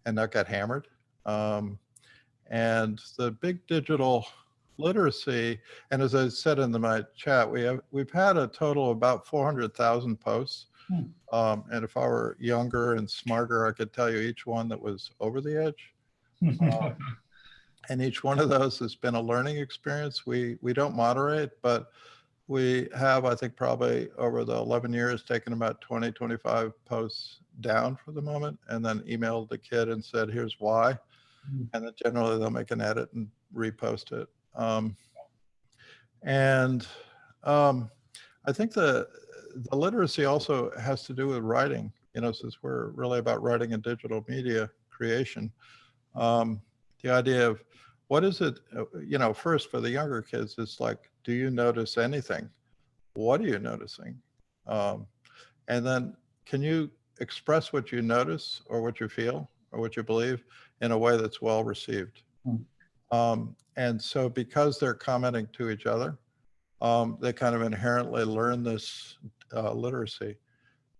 not get hammered. And the big digital literacy, and as I said in my chat, we've had a total of about 400,000 posts. And if I were younger and smarter, I could tell you each one that was over the edge. And each one of those has been a learning experience. We don't moderate, but we have, I think, probably over the 11 years taken about 20, 25 posts down for the moment, and then emailed the kid and said, here's why. And then generally they'll make an edit and repost it. I think the literacy also has to do with writing, since we're really about writing and digital media creation. The idea of what is it, first for the younger kids, it's like, do you notice anything? What are you noticing? And then can you express what you notice or what you feel or what you believe in a way that's well received? And so because they're commenting to each other, they kind of inherently learn this literacy,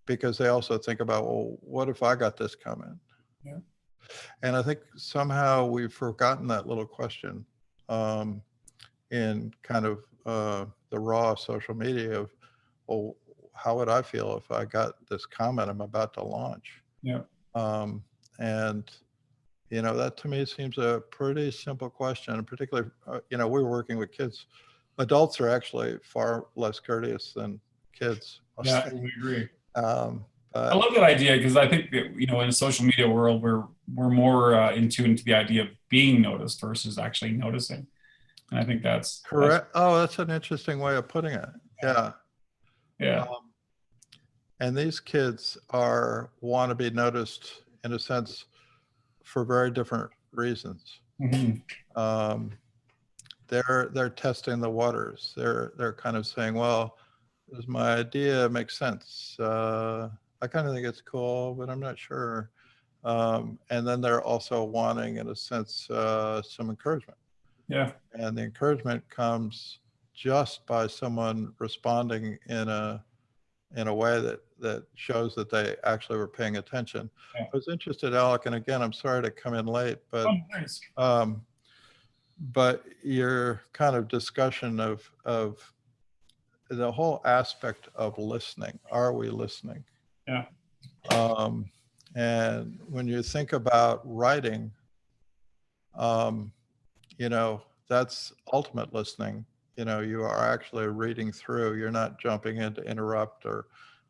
because they also think about, well, what if I got this comment? Yeah. And I think somehow we've forgotten that little question in kind of the raw social media of, well, how would I feel if I got this comment I'm about to launch? Yeah. And that to me seems a pretty simple question, and particularly, we're working with kids. Adults are actually far less courteous than kids. Yeah, we agree. I love that idea because I think that, you know, in a social media world, we're more in tune to the idea of being noticed versus actually noticing. And I think that's correct. Oh, that's an interesting way of putting it. Yeah. Yeah. And these kids want to be noticed in a sense for very different reasons. Mm-hmm. They're testing the waters. They're kind of saying, well, does my idea make sense? I kind of think it's cool, but I'm not sure. And then they're also wanting, in a sense, some encouragement. Yeah. And the encouragement comes just by someone responding in a way that shows that they actually were paying attention. Yeah. I was interested, Alec, and again, I'm sorry to come in late, but nice. But your kind of discussion of the whole aspect of listening. Are we listening? Yeah. And when you think about writing, you know, that's ultimate listening. You know, you are actually reading through. You're not jumping in to interrupt, or,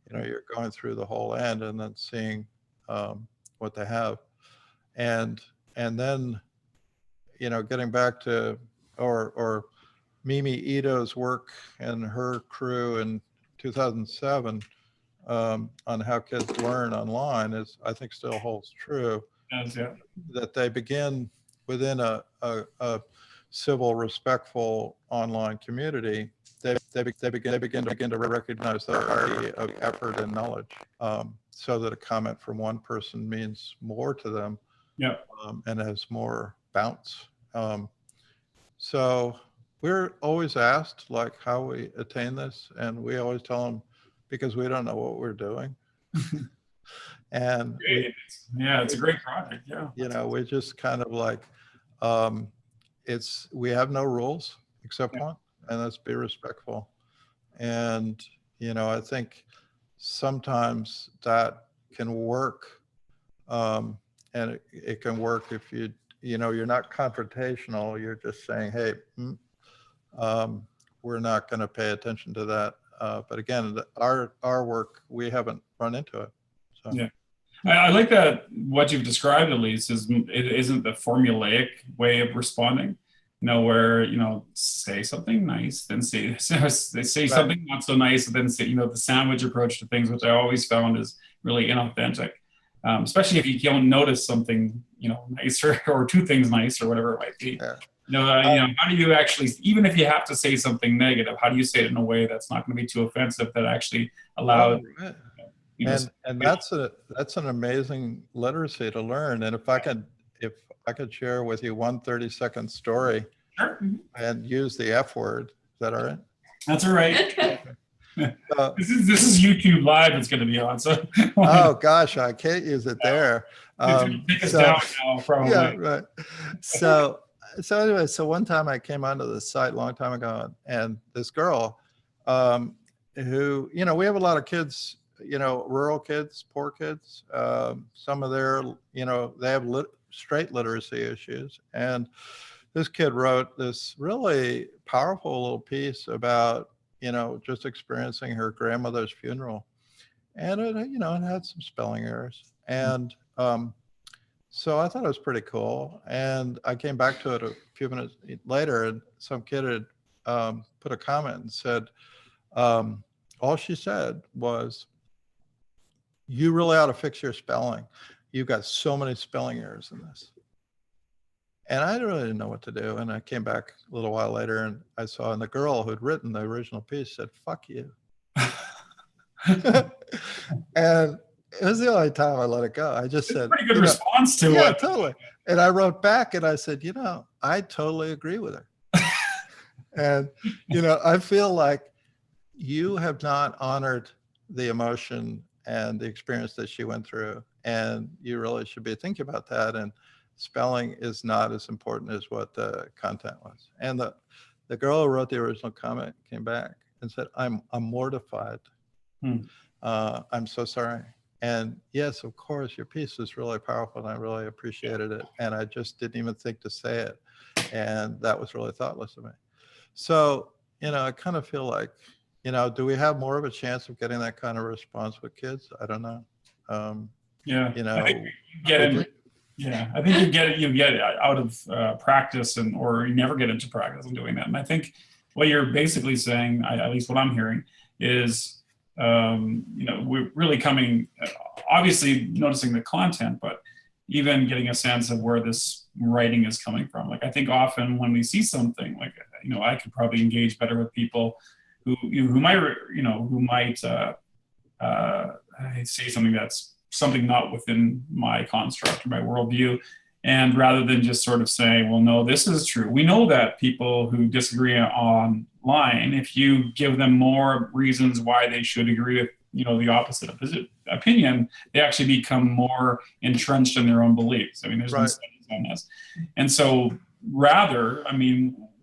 you know, you're going through the whole end and then seeing what they have. And then, you know, getting back to, or Mimi Ito's work and her crew in 2007 on how kids learn online is, I think, still holds true. Yes, yeah. That they begin within a civil, respectful online community. They begin to recognize the hierarchy of effort and knowledge, so that a comment from one person means more to them. Yeah. And has more bounce. So we're always asked, like, how we attain this, and we always tell them, because we don't know what we're doing. And it's a great project. Yeah. You know, we just kind of like, we have no rules except one, and that's be respectful. And, you know, I think sometimes that can work. And it can work if you know, you're not confrontational. You're just saying, hey, we're not going to pay attention to that. But again, our work, we haven't run into it. So. Yeah. I like that what you've described, at least, it isn't the formulaic way of responding. You know, where, you know, say something nice, then say something not so nice, and then say, you know, the sandwich approach to things, which I always found is really inauthentic. Especially if you don't notice something, you know, nice, or two things nice, or whatever it might be. Yeah. You know, how do you actually, even if you have to say something negative, how do you say it in a way that's not going to be too offensive, that actually allows? Right. You know, and that's an amazing literacy to learn. And if I could share with you one 30-second story, sure. And use the F word, is that all right? That's all right. This is YouTube Live. It's going to be on. So. Oh gosh, I can't use it there. Take us down now, probably. Yeah, right. So anyway, so one time I came onto the site a long time ago, and this girl, who, you know, we have a lot of kids, you know, rural kids, poor kids. Some of their, you know, they have straight literacy issues, and this kid wrote this really powerful little piece about, you know, just experiencing her grandmother's funeral. And it, you know, it had some spelling errors. And so I thought it was pretty cool. And I came back to it a few minutes later, and some kid had put a comment and said, all she said was, you really ought to fix your spelling. You've got so many spelling errors in this. And I really didn't know what to do. And I came back a little while later, and I saw, and the girl who'd written the original piece said, fuck you. And it was the only time I let it go. I just said, pretty good response to it. Yeah, totally. And I wrote back and I said, you know, I totally agree with her. And, you know, I feel like you have not honored the emotion and the experience that she went through. And you really should be thinking about that. And spelling is not as important as what the content was. And the girl who wrote the original comment came back and said, I'm mortified. I'm so sorry. And yes, of course, your piece was really powerful, and I really appreciated it. And I just didn't even think to say it. And that was really thoughtless of me. So, you know, I kind of feel like, you know, do we have more of a chance of getting that kind of response with kids? I don't know. Yeah. You know, I think you get in, yeah, I think you get out of practice, or you never get into practice in doing that. And I think what you're basically saying, at least what I'm hearing, is we're really coming, obviously noticing the content, but even getting a sense of where this writing is coming from. Like, I think often when we see something, like, I could probably engage better with people who might say something that's something not within my construct or my worldview. And rather than just sort of saying, well, no, this is true. We know that people who disagree online, if you give them more reasons why they should agree with, the opposite opinion, they actually become more entrenched in their own beliefs. I mean, there's been studies on this. And so rather,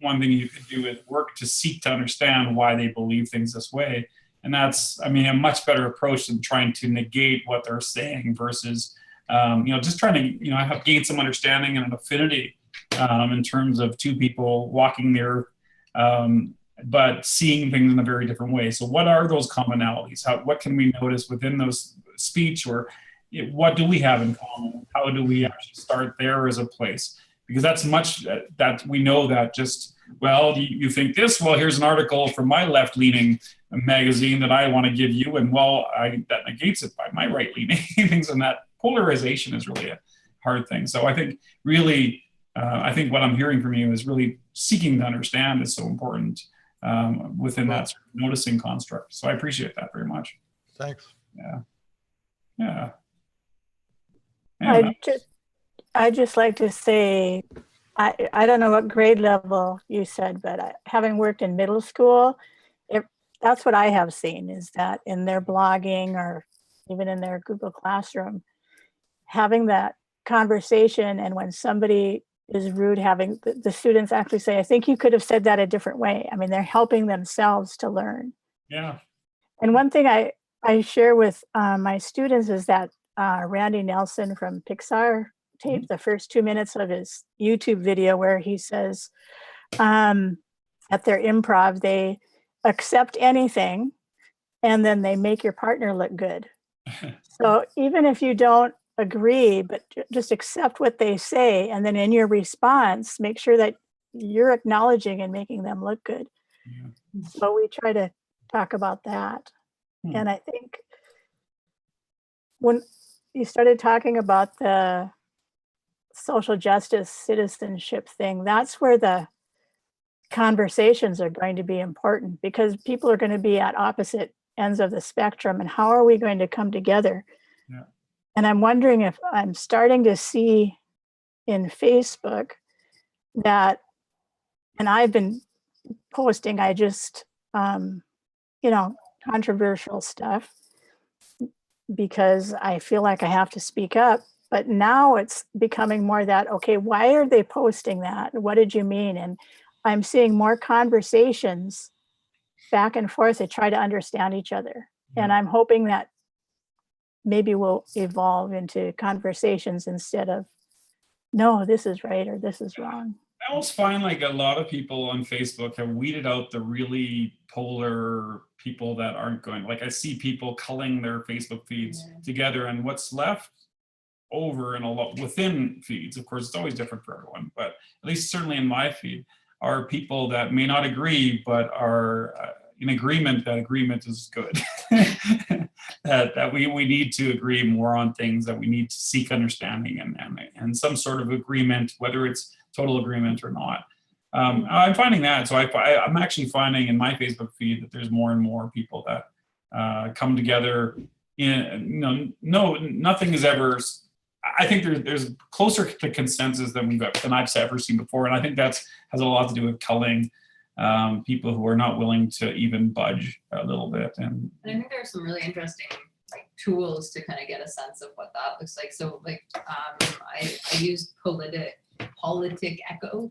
one thing you could do is work to seek to understand why they believe things this way. And that's, a much better approach than trying to negate what they're saying versus, just trying to, gain some understanding and an affinity in terms of two people walking there, but seeing things in a very different way. So what are those commonalities? What can we notice within those speech, or what do we have in common? How do we actually start there as a place? Because that's much that we know that just, well, you think this, well, here's an article from my left-leaning magazine that I want to give you, and that negates it by my right-leaning things, and that polarization is really a hard thing. So I think really, what I'm hearing from you is really seeking to understand is so important within that sort of noticing construct. So I appreciate that very much. Thanks. Yeah. I'd just like to say, I don't know what grade level you said, but having worked in middle school, that's what I have seen, is that in their blogging or even in their Google Classroom, having that conversation, and when somebody is rude, having the students actually say, I think you could have said that a different way. They're helping themselves to learn. Yeah. And one thing I share with my students is that Randy Nelson from Pixar taped the first 2 minutes of his YouTube video where he says at their improv, they accept anything and then they make your partner look good. So even if you don't agree, but just accept what they say, and then in your response, make sure that you're acknowledging and making them look good. Yeah. So we try to talk about that. And I think when you started talking about the social justice citizenship thing, that's where the conversations are going to be important, because people are going to be at opposite ends of the spectrum, and how are we going to come together? Yeah. And I'm wondering if I'm starting to see in Facebook that, and I've been posting, I just, controversial stuff because I feel like I have to speak up. But now it's becoming more that, okay, why are they posting that? What did you mean? And I'm seeing more conversations back and forth to try to understand each other. And I'm hoping that maybe we'll evolve into conversations instead of, no, this is right or this is wrong. I almost find like a lot of people on Facebook have weeded out the really polar people that aren't going. Like, I see people culling their Facebook feeds together, and what's left over and a lot within feeds, of course, it's always different for everyone, but at least certainly in my feed, are people that may not agree, but are in agreement that agreement is good. that we need to agree more on things, that we need to seek understanding and some sort of agreement, whether it's total agreement or not. I'm finding that. So I'm actually finding in my Facebook feed that there's more and more people that come together nothing is ever, I think there's closer to consensus than I've ever seen before. And I think that has a lot to do with culling people who are not willing to even budge a little bit. And I think there are some really interesting tools to kind of get a sense of what that looks like. So I used Politic Echo.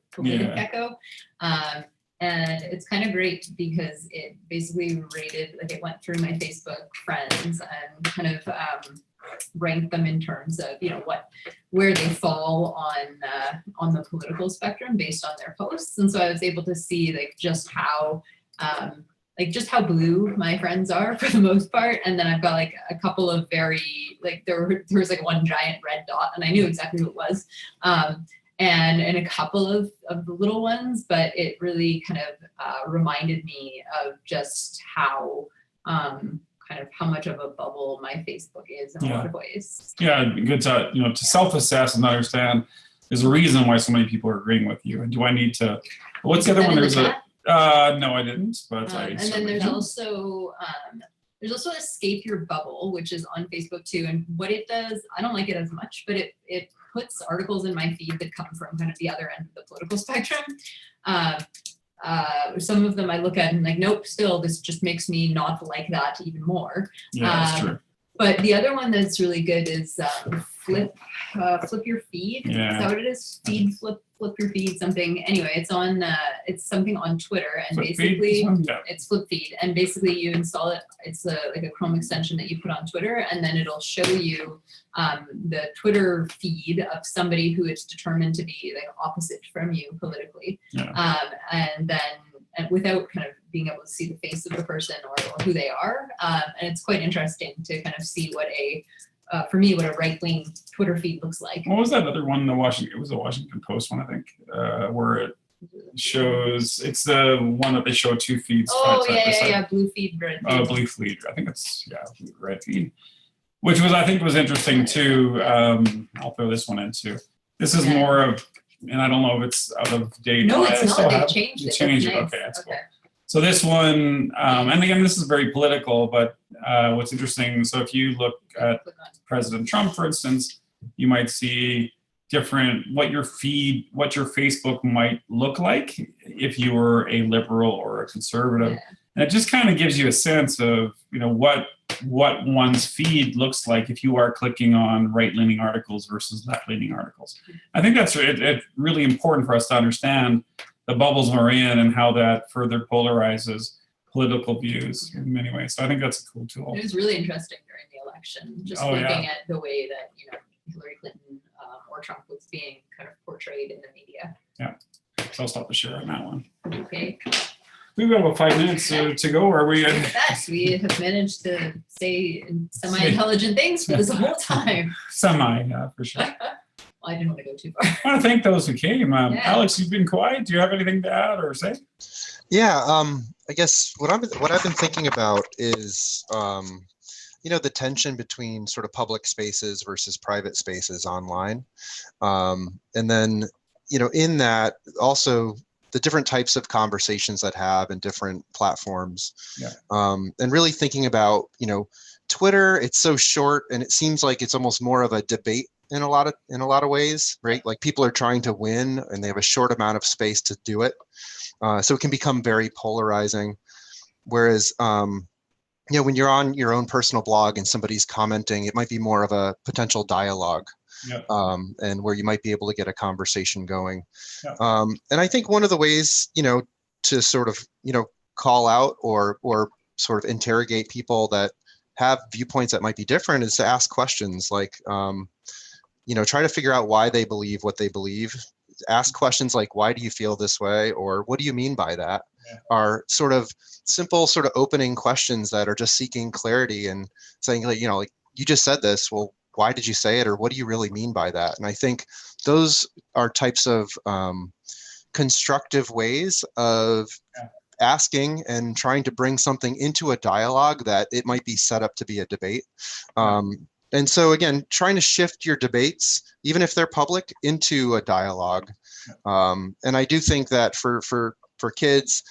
And it's kind of great because it basically rated, it went through my Facebook friends and kind of ranked them in terms of, where they fall on the political spectrum based on their posts. And so I was able to see just how like just how blue my friends are for the most part. And then I've got like a couple of very, like there was like one giant red dot and I knew exactly who it was. And a couple of the little ones, but it really kind of reminded me of just how kind of how much of a bubble my Facebook is in a lot of ways. Yeah, good to to self-assess and understand there's a reason why so many people are agreeing with you. And do I need to? What's the other one? There's a no, I didn't. But and then there's also Escape Your Bubble, which is on Facebook too. And what it does, I don't like it as much, but it puts articles in my feed that come from kind of the other end of the political spectrum. Some of them I look at and like, nope, still, this just makes me not like that even more. Yeah, that's true. But the other one that's really good is flip your feed. Yeah. Is that what it is? Flip your feed something. Anyway, it's something on Twitter, and basically it's flip feed, and basically you install it. It's like a Chrome extension that you put on Twitter, and then it'll show you the Twitter feed of somebody who is determined to be like opposite from you politically, and then without kind of being able to see the face of the person or who they are, and it's quite interesting to kind of see what for me, what a right-wing Twitter feed looks like. What was that other one? It was the Washington Post one, I think, where it shows, it's the one that they show two feeds. Oh, yeah, blue feed, red feed. Oh, blue feed. I think it's, red feed. Which I think was interesting too. I'll throw this one in too. This is more of, and I don't know if it's out of date. No, it's not. They've changed it. Changed it. Okay, that's cool. So this one, and again, this is very political, but what's interesting, so if you look at President Trump, for instance, you might see what your Facebook might look like if you were a liberal or a conservative. And it just kind of gives you a sense of, what one's feed looks like if you are clicking on right-leaning articles versus left-leaning articles. I think that's it's really important for us to understand the bubbles we're in and how that further polarizes political views in many ways. So I think that's a cool tool. It was really interesting during the election, just looking at the way that Hillary Clinton or Trump was being kind of portrayed in the media. Yeah, so I'll stop the share on that one. Okay. We've got about 5 minutes to go. Are we? Look at that. We have managed to say semi-intelligent things for this whole time. For sure. Well, I didn't want to go too far. I want to thank those who came. Alex, you've been quiet. Do you have anything to add or say? Yeah, I guess what I've been thinking about is, the tension between sort of public spaces versus private spaces online, and then in that also the different types of conversations that have in different platforms, and really thinking about Twitter. It's so short, and it seems like it's almost more of a debate in a lot of ways, right? Like people are trying to win, and they have a short amount of space to do it. So it can become very polarizing. Whereas, when you're on your own personal blog and somebody's commenting, it might be more of a potential dialogue, and where you might be able to get a conversation going. And I think one of the ways, to sort of, call out or sort of interrogate people that have viewpoints that might be different is to ask questions like, try to figure out why they believe what they believe. Ask questions like, why do you feel this way? Or what do you mean by that? Are sort of simple, sort of opening questions that are just seeking clarity and saying, like, you just said this. Well, why did you say it? Or what do you really mean by that? And I think those are types of constructive ways of asking and trying to bring something into a dialogue that it might be set up to be a debate. And so again, trying to shift your debates, even if they're public, into a dialogue. And I do think that for kids,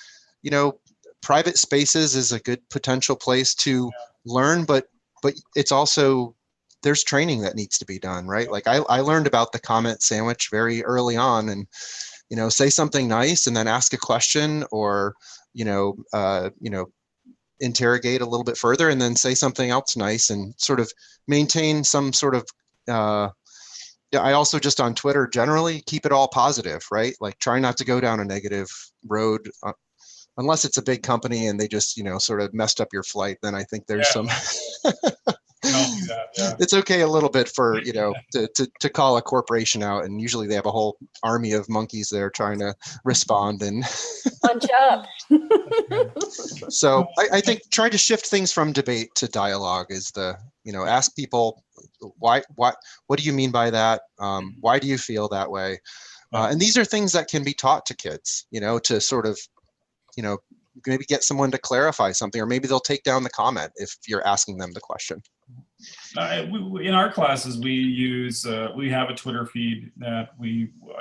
private spaces is a good potential place to learn, but it's also, there's training that needs to be done, right? Like I learned about the comment sandwich very early on, and, say something nice and then ask a question, or, interrogate a little bit further and then say something else nice, and sort of maintain some sort of, I also just on Twitter generally keep it all positive, right? Like try not to go down a negative road unless it's a big company and they just, sort of messed up your flight. Then I think there's some, don't do that. Yeah. It's okay a little bit for, to call a corporation out, and usually they have a whole army of monkeys there trying to respond. And Punch up. so I think trying to shift things from debate to dialogue is ask people, what do you mean by that? Why do you feel that way? And these are things that can be taught to kids, to sort of, maybe get someone to clarify something, or maybe they'll take down the comment if you're asking them the question. In our classes, we have a Twitter feed a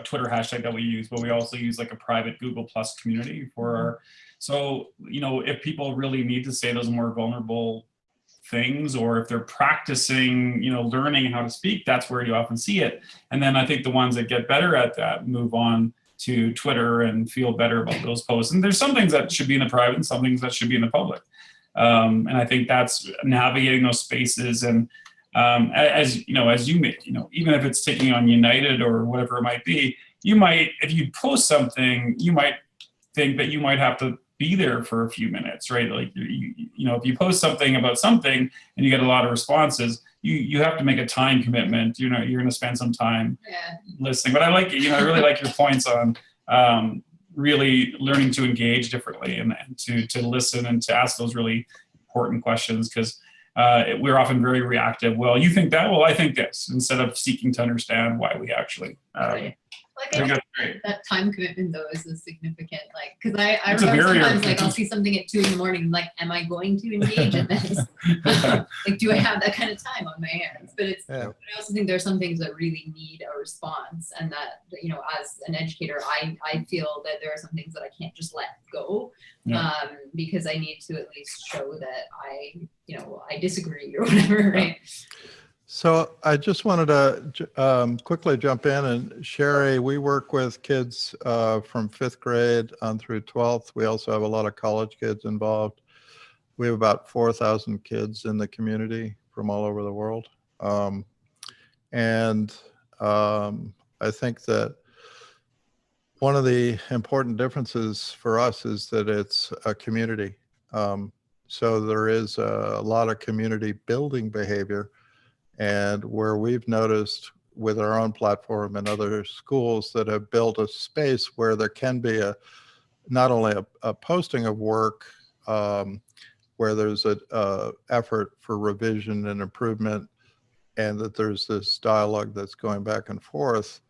Twitter hashtag that we use, but we also use like a private Google Plus community for our, so, if people really need to say those more vulnerable things, or if they're practicing, learning how to speak, that's where you often see it. And then I think the ones that get better at that move on to Twitter and feel better about those posts. And there's some things that should be in the private and some things that should be in the public. And I think that's navigating those spaces. And as you may, even if it's taking on United or whatever it might be, you might, if you post something, you might think that you might have to be there for a few minutes, right? Like, if you post something about something and you get a lot of responses, you have to make a time commitment. You're going to spend some time listening. But I like, I really like your points on really learning to engage differently and to listen and to ask those really important questions, because we're often very reactive. Well, you think that? Well, I think this, instead of seeking to understand why we actually. Right. That time commitment though is a significant, because I remember sometimes I'll see something at 2 a.m, like, am I going to engage in this? Do I have that kind of time on my hands? But but I also think there are some things that really need a response, and that, as an educator, I feel that there are some things that I can't just let go, because I need to at least show that I disagree or whatever, right? So I just wanted to quickly jump in, and Sherry, we work with kids from 5th grade on through 12th. We also have a lot of college kids involved. We have about 4,000 kids in the community from all over the world. And I think that one of the important differences for us is that it's a community. So there is a lot of community building behavior. And where we've noticed with our own platform and other schools that have built a space where there can be not only a posting of work, where there's a effort for revision and improvement, and that there's this dialogue that's going back and forth,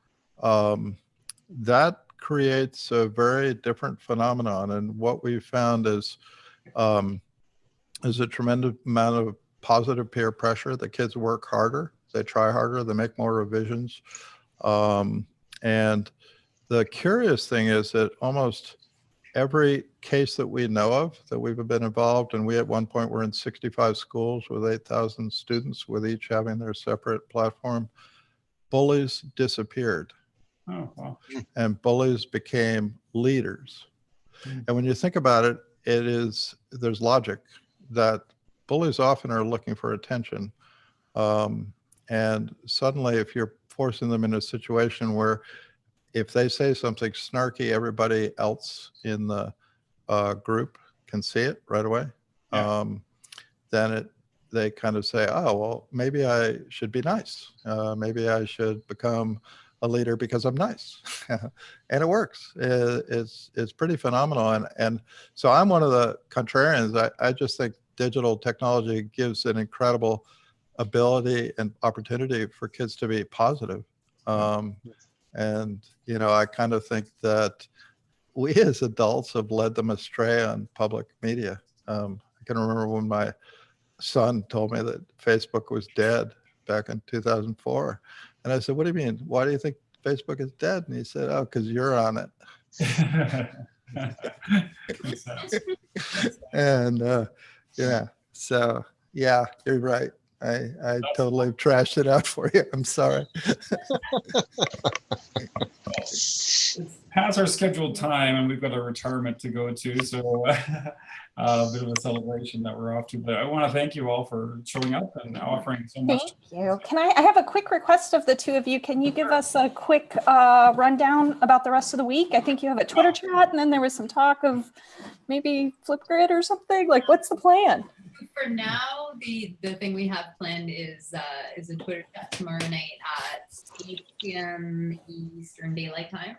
that creates a very different phenomenon. And what we've found is a tremendous amount of positive peer pressure. The kids work harder, they try harder, they make more revisions. And the curious thing is that almost every case that we know of that we've been involved in, we at one point were in 65 schools with 8,000 students, with each having their separate platform, bullies disappeared. Oh, wow. And bullies became leaders. And when you think about it, there's logic that bullies often are looking for attention. And suddenly, if you're forcing them in a situation where if they say something snarky, everybody else in the group can see it right away, then they kind of say, oh, well, maybe I should be nice. Maybe I should become a leader because I'm nice. And it works. It's pretty phenomenal. And so I'm one of the contrarians. I just think digital technology gives an incredible ability and opportunity for kids to be positive. And, I kind of think that we as adults have led them astray on public media. I can remember when my son told me that Facebook was dead back in 2004. And I said, what do you mean? Why do you think Facebook is dead? And he said, oh, because you're on it. And so yeah, you're right. I totally trashed it out for you. I'm sorry. It's past our scheduled time, and we've got a retirement to go to, so a bit of a celebration that we're off to. But I want to thank you all for showing up and offering so much. Thank you. Can I have a quick request of the two of you? Can you give us a quick rundown about the rest of the week? I think you have a Twitter chat, and then there was some talk of maybe Flipgrid or something. Like, what's the plan? for now, the thing we have planned is a Twitter chat tomorrow night at 8 p.m. Eastern Daylight Time.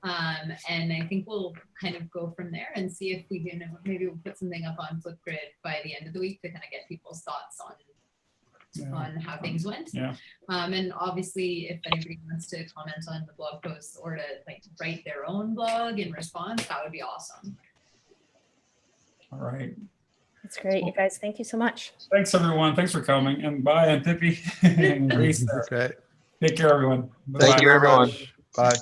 And I think we'll kind of go from there and see if we can, maybe we'll put something up on Flipgrid by the end of the week to kind of get people's thoughts on how things went. And obviously, if anybody wants to comment on the blog post or to like write their own blog in response, that would be awesome. All right. That's great, you guys. Thank you so much. Thanks, everyone. Thanks for coming. And bye, and Pippi and Grace. Okay. Take care, everyone. Thank Bye. you, everyone. Bye.